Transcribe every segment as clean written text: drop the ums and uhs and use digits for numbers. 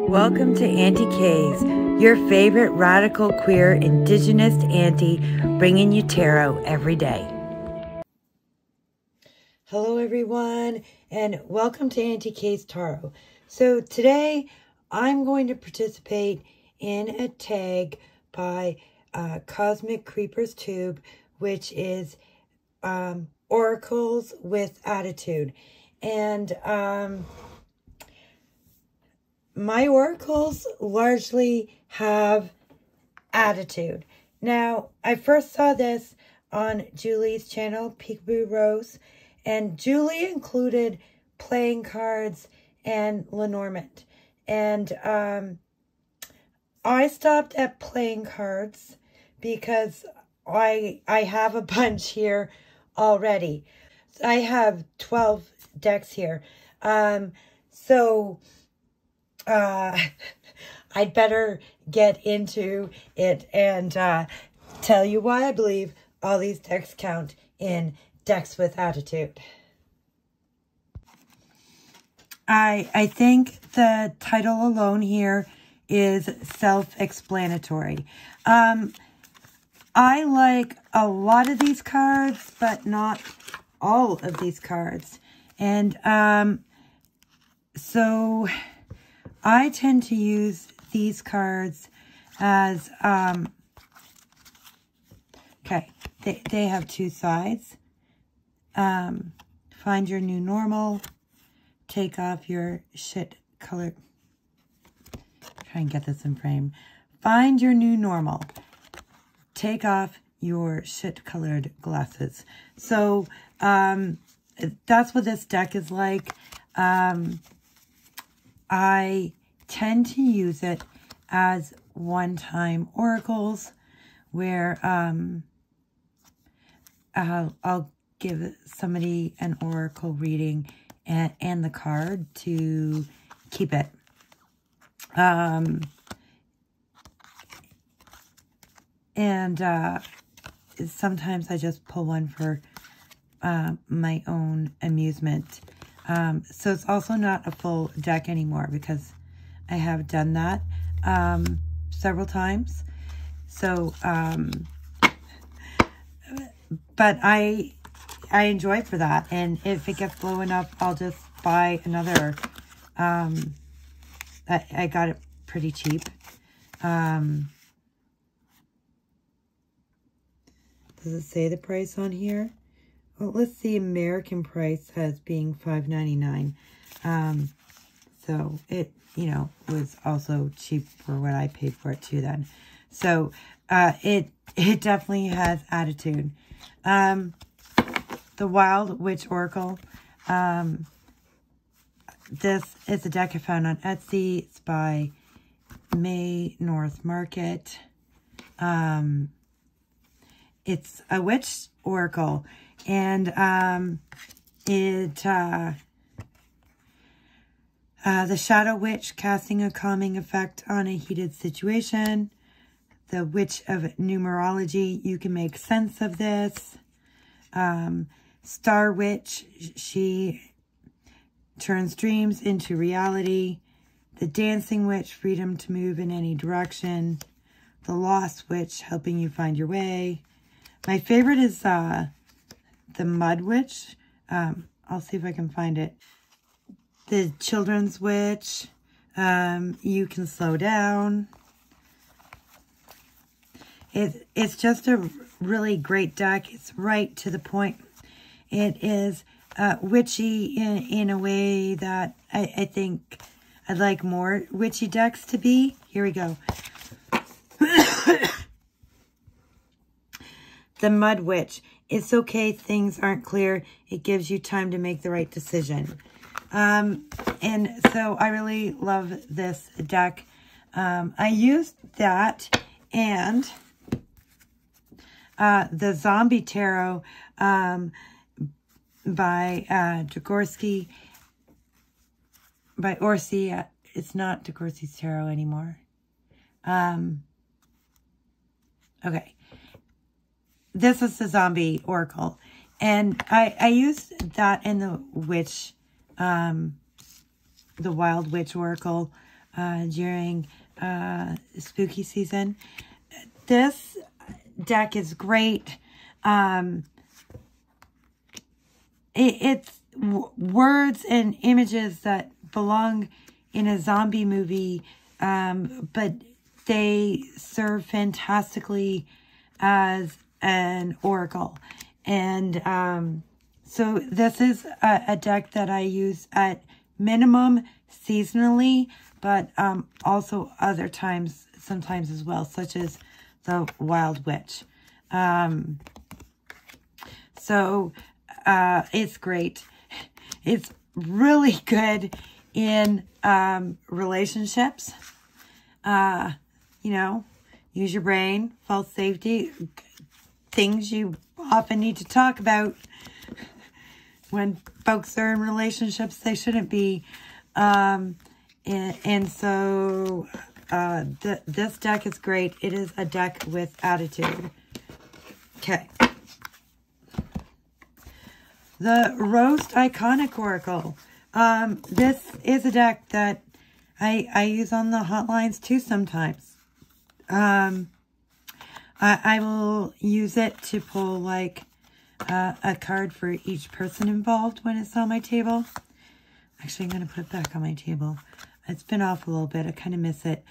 Welcome to Aunty K's, your favorite radical queer indigenous auntie, bringing you tarot every day. Hello everyone, and welcome to Aunty K's Tarot. So today I'm going to participate in a tag by Cosmic Creeper's Tube, which is Oracles with Attitude. And my oracles largely have attitude. Now, I first saw this on Julie's channel, Peekaboo Rose, and Julie included playing cards and Lenormand. And I stopped at playing cards because I have a bunch here already. I have 12 decks here. I'd better get into it and tell you why I believe all these decks count in decks with attitude. I think the title alone here is self-explanatory. I like a lot of these cards, but not all of these cards. And so I tend to use these cards as, okay, they have two sides. Find your new normal. Take off your shit color. Try and get this in frame. Find your new normal. Take off your shit colored glasses. So, that's what this deck is like. I tend to use it as one-time oracles where I'll give somebody an oracle reading and the card to keep it. Sometimes I just pull one for my own amusement. So it's also not a full deck anymore because I have done that several times. So, but I enjoy for that. And if it gets low enough, I'll just buy another. I got it pretty cheap. Does it say the price on here? Well, let's see. American price as being $5.99. So it, was also cheap for what I paid for it too then. So it definitely has attitude. The Wild Witch Oracle. This is a deck I found on Etsy. It's by May North Market. It's a witch oracle. And the Shadow Witch casting a calming effect on a heated situation. The Witch of Numerology, you can make sense of this. Star Witch, she turns dreams into reality. The Dancing Witch, freedom to move in any direction. The Lost Witch, helping you find your way. My favorite is the Mud Witch. I'll see if I can find it. The Children's Witch. You can slow down. It's just a really great deck. It's right to the point. It is witchy in a way that I think I'd like more witchy decks to be. Here we go. The Mud Witch. It's okay. Things aren't clear. It gives you time to make the right decision. And so I really love this deck. I used that and the Zombie Tarot by Degorski. By Orsi. It's not Degorski's Tarot anymore. Okay. This is the Zombie Oracle. And I used that in the Witch, the Wild Witch Oracle. during spooky season. This deck is great. It's words and images that belong in a zombie movie, but they serve fantastically as an oracle. And so this is a deck that I use at minimum seasonally, but also other times, sometimes as well, such as the Wild Witch. So it's great. It's really good in relationships. You know, use your brain, false safety, things you often need to talk about when folks are in relationships they shouldn't be. And so this deck is great. It is a deck with attitude. Okay. The Roast Iconic Oracle. This is a deck that I use on the hotlines too sometimes. I will use it to pull like a card for each person involved when it's on my table. Actually, I'm going to put it back on my table. It's been off a little bit. I kind of miss it.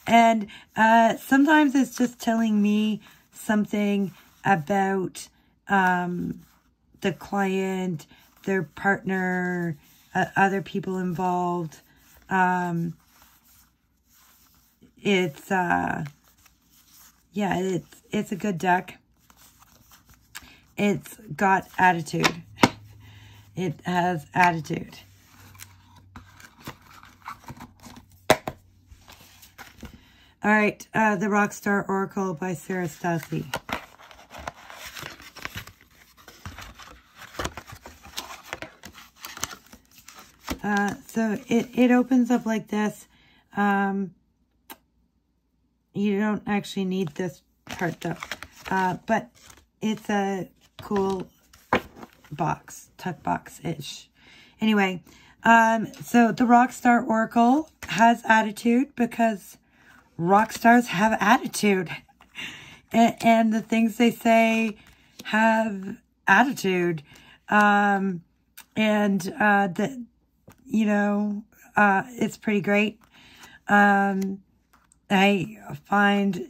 And sometimes it's just telling me something about the client, their partner, other people involved. It's it's a good deck. It's got attitude. It has attitude. All right, the Rockstar Oracle by Sarah Stassi. So it opens up like this. You don't actually need this part though. But it's a cool box, tuck box-ish. Anyway, so the Rockstar Oracle has attitude because rock stars have attitude. And the things they say have attitude. It's pretty great. I find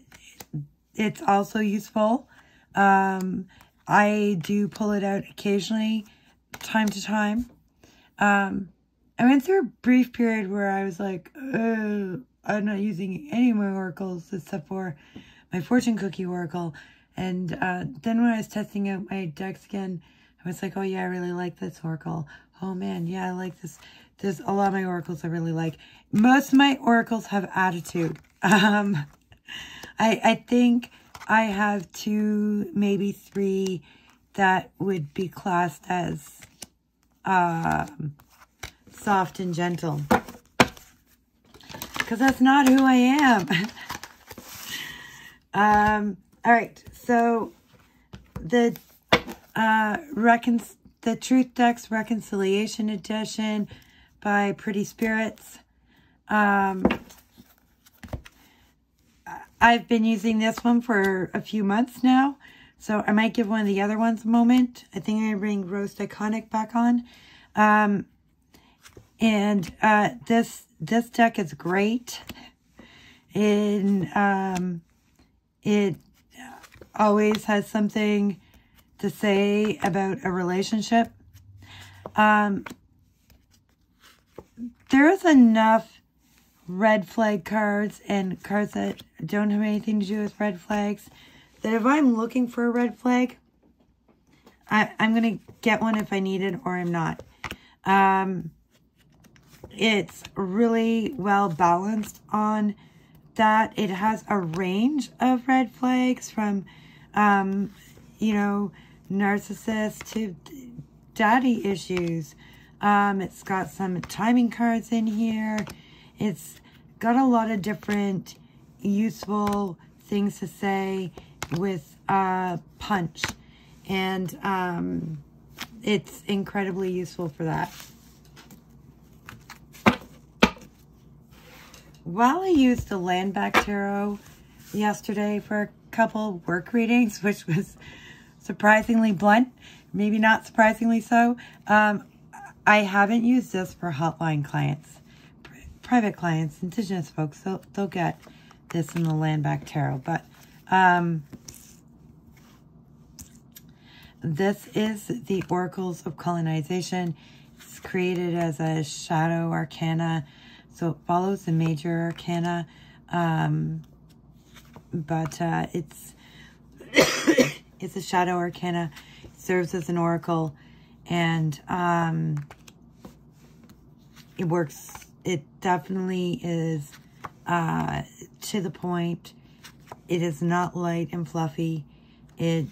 it's also useful. I do pull it out occasionally, time to time. I went through a brief period where I was like, I'm not using any of my oracles except for my fortune cookie oracle. And then when I was testing out my decks again, I was like, oh yeah, I really like this oracle. Oh man, yeah, I like this. There's a lot of my oracles I really like. Most of my oracles have attitude. I think I have 2, maybe 3 that would be classed as soft and gentle. Because that's not who I am. All right, so the Truth Decks Reconciliation Edition by Pretty Spirits. I've been using this one for a few months now, so I might give one of the other ones a moment. I think I'm going to bring Roast Iconic back on. This deck is great. It always has something to say about a relationship. There's enough red flag cards and cards that don't have anything to do with red flags that if I'm looking for a red flag, I'm going to get one if I need it or I'm not. It's really well balanced on that. It has a range of red flags from, narcissist to daddy issues. It's got some timing cards in here. It's got a lot of different useful things to say with punch. And it's incredibly useful for that. Well, I used the Land Back Tarot yesterday for a couple work readings, which was surprisingly blunt, maybe not surprisingly so. I haven't used this for hotline clients, private clients, Indigenous folks. They'll get this in the Land Back Tarot, but this is the Oracles of Colonization. It's created as a shadow arcana, so it follows the major arcana, but it's it's a shadow arcana. It serves as an oracle, and it works. It definitely is to the point. It is not light and fluffy. It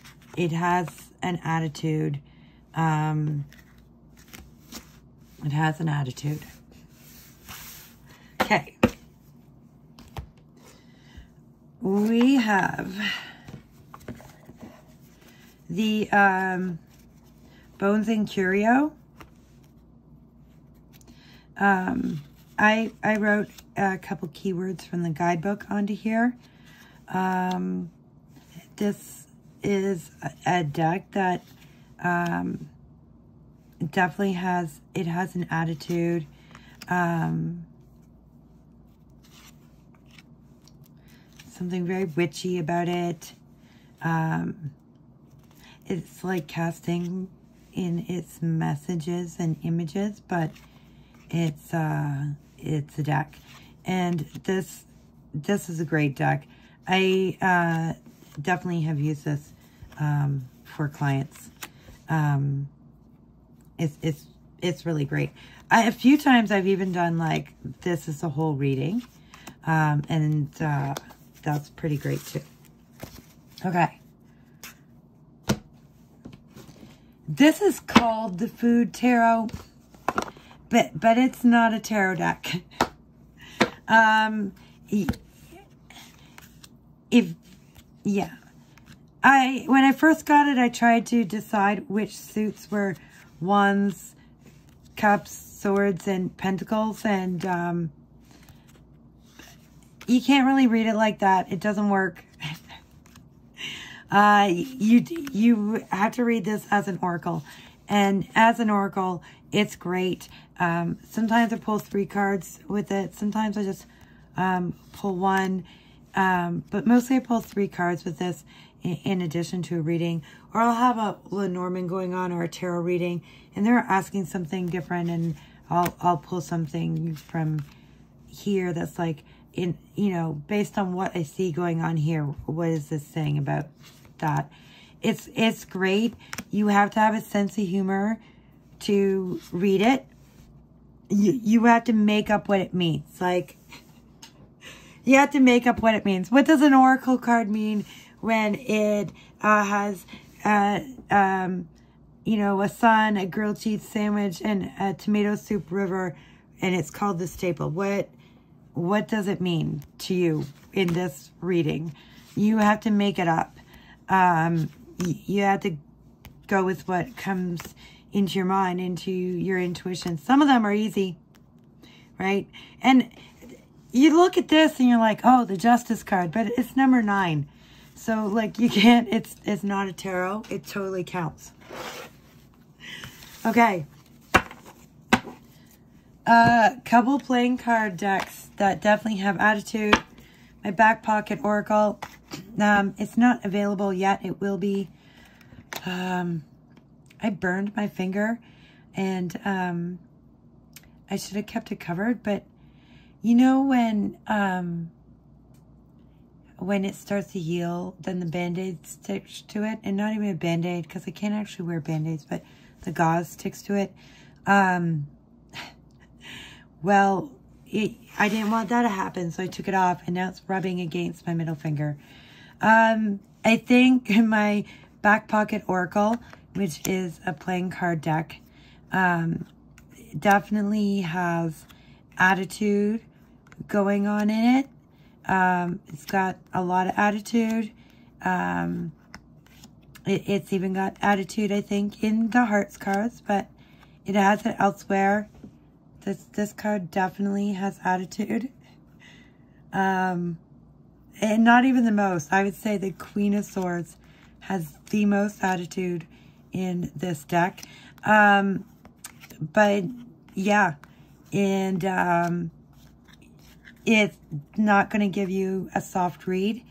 has an attitude. It has an attitude. Okay. We have the Bones and Curio. I wrote a couple keywords from the guidebook onto here. This is a deck that definitely has an attitude. Something very witchy about it. It's like casting in its messages and images, but it's a deck, and this is a great deck. I definitely have used this for clients. It's really great. A few times I've even done like this is a whole reading, and that's pretty great too. Okay. This is called the Food Tarot, but it's not a tarot deck. When I first got it, I tried to decide which suits were wands, cups, swords, and pentacles, and you can't really read it like that. It doesn't work. You have to read this as an oracle, and as an oracle, it's great. Sometimes I pull 3 cards with it. Sometimes I just pull 1, but mostly I pull 3 cards with this in addition to a reading, or I'll have a Lenormand going on or a tarot reading, and they're asking something different, and I'll pull something from here that's like, in, you know, based on what I see going on here, what is this saying about that? It's great. You have to have a sense of humor to read it. You have to make up what it means. Like, you have to make up what it means. What does an oracle card mean when it has, you know, a sun, a grilled cheese sandwich, and a tomato soup river, and it's called the staple? What does it mean to you in this reading? You have to make it up. You have to go with what comes into your mind, into your intuition. Some of them are easy, right? And you look at this and you're like, oh, the Justice card, but it's number 9. So, like, you can't, it's not a tarot. It totally counts. Okay. Couple playing card decks that definitely have attitude. My Back Pocket Oracle. It's not available yet. It will be. I burned my finger, and I should have kept it covered. But you know when it starts to heal, then the Band-Aid sticks to it, and not even a Band-Aid because I can't actually wear Band-Aids, but the gauze sticks to it. Well, I didn't want that to happen, so I took it off, and now it's rubbing against my middle finger. I think my Back Pocket Oracle, which is a playing card deck, definitely has attitude going on in it. It's got a lot of attitude. It's even got attitude, I think, in the Hearts cards, but it has it elsewhere. This card definitely has attitude. And not even the most. I would say the Queen of Swords has the most attitude in this deck. But yeah, and it's not going to give you a soft read.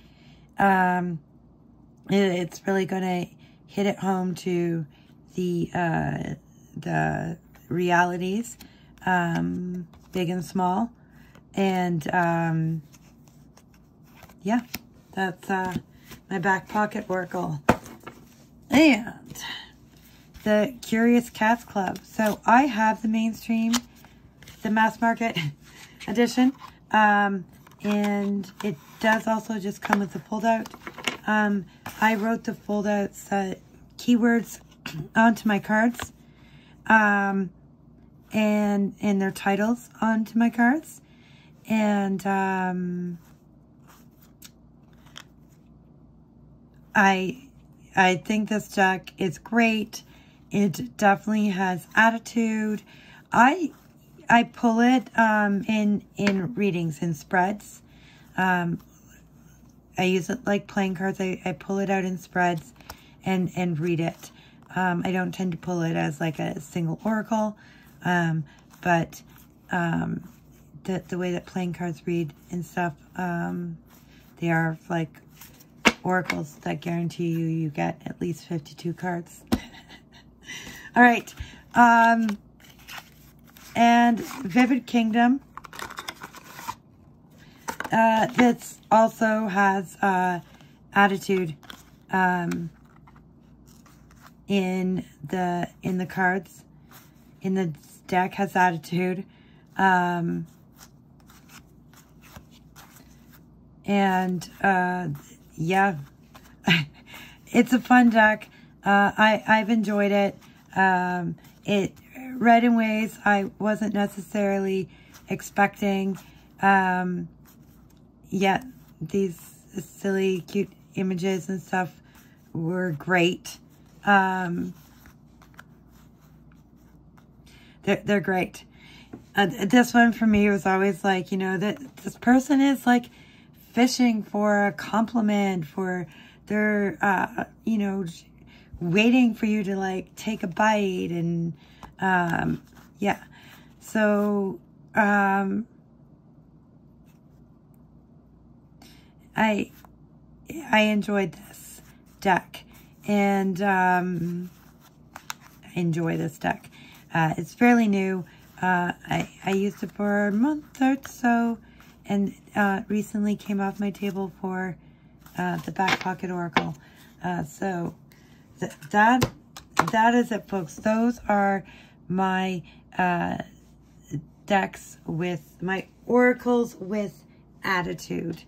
It's really going to hit it home to the realities, big and small. And yeah, that's my back pocket oracle. And the Curious Cats Club. So I have the mainstream, the mass market edition, and it does also just come with the fold out. I wrote the fold outs keywords onto my cards, and their titles onto my cards, and I think this deck is great. It definitely has attitude. I pull it in readings, in spreads. I use it like playing cards. I pull it out in spreads and read it. I don't tend to pull it as like a single oracle, but the way that playing cards read and stuff, they are like oracles that guarantee you get at least 52 cards. All right. And Vivid Kingdom. This also has attitude in the cards. In the deck has attitude. Yeah, it's a fun deck. I've enjoyed it. It read in ways I wasn't necessarily expecting. Yet these silly, cute images and stuff were great. They're great. This one for me was always like, you know, that this person is like fishing for a compliment, for their, you know, waiting for you to like take a bite, and yeah. So I enjoyed this deck, and I enjoy this deck. It's fairly new. I used it for a month or so, and recently came off my table for the Back Pocket Oracle. So that is it, folks. Those are my decks with my oracles with attitude.